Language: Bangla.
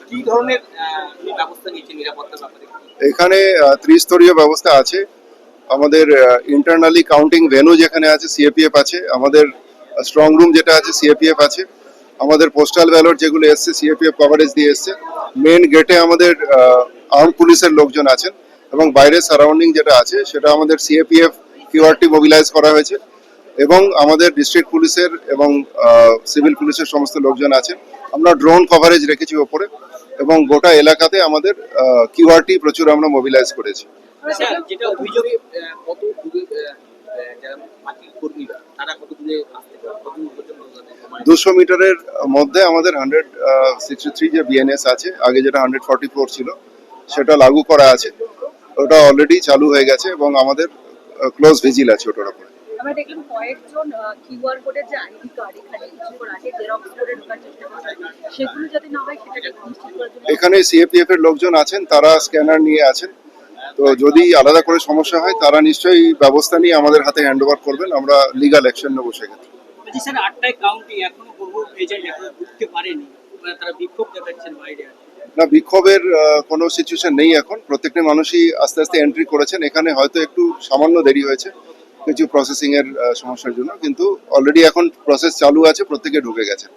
কি ধরনের ব্যবস্থা নিচ্ছে নিরাপত্তার ব্যাপারে? এখানে ত্রিস্তরীয় ব্যবস্থা আছে। আমাদের ইন্টারনালি কাউন্টিং ভেন্যু যেখানে আছে সিএপিএফ আছে, আমাদের স্ট্রং রুম যেটা আছে সিএপিএফ আছে, আমাদের পোস্টাল ব্যালট যেগুলো এসছে সিএপিএফ কভারেজ দিয়ে এসছে, মেন গেটে আমাদের আর্ম পুলিশের লোকজন আছেন এবং বাইরের সারাউন্ডিং যেটা আছে সেটা আমাদের সিএপিএফ কিউআরটি মোবিলাইজ করা হয়েছে এবং আমাদের ডিস্ট্রিক্ট পুলিশের এবং সিভিল পুলিশের সমস্ত লোকজন আছেন। আমরা ড্রোন কভারেজ রেখেছি ওপরে এবং গোটা এলাকাতে আমাদের কিউআরটি প্রচুর আমরা মোবিলাইজ করেছি। যেটা অভিযোগ কত দূরে যারা পার্টির কর্মীরা তারা কত দূরে আসতে পারে, কত দূর পর্যন্ত 200 মিটারের মধ্যে আমাদের 163 যে বিএনএস আছে, আগে যেটা 144 ছিল সেটা লাগু করা আছে, ওটা অলরেডি চালু হয়ে গেছে এবং আমাদের ক্লোজ ভিজিল আছে ওটার উপরে। আমরা দেখলাম কয়েকজন কিউআর কোডের যে আইডি কার্ড এখানে কিছুক্ষণ আগে জেরক্স করে ঢোকার চেষ্টা করছে, সেগুলো যাতে না হয় সেটাকে নিশ্চিত করার জন্য এখানে সিএপিএফ এর লোকজন আছেন, তারা স্ক্যানার নিয়ে আছেন। তো যদি আলাদা করে সমস্যা হয় তারা নিশ্চয়ই ব্যবস্থা নিয়ে আমাদের হাতে হ্যান্ড ওভার করবেন, আমরা লিগাল অ্যাকশন নেবো সেক্ষেত্রে। স্যার 8টায় কাউন্টি এখনো বহু এজেন্ট এখনো ঢুকতে পারেনি, তারা বিক্ষোভ দেখাচ্ছেন বাইরে। না, বিক্ষোভের কোনো সিচুয়েশন নেই এখন, প্রত্যেকটা মানুষই আস্তে আস্তে এন্ট্রি করেছেন। এখানে হয়তো একটু সামান্য দেরি হয়েছে কিছু প্রসেসিং এর সমস্যার জন্য, কিন্তু অলরেডি এখন প্রসেস চালু আছে, প্রত্যেকে ঢুকে গেছে।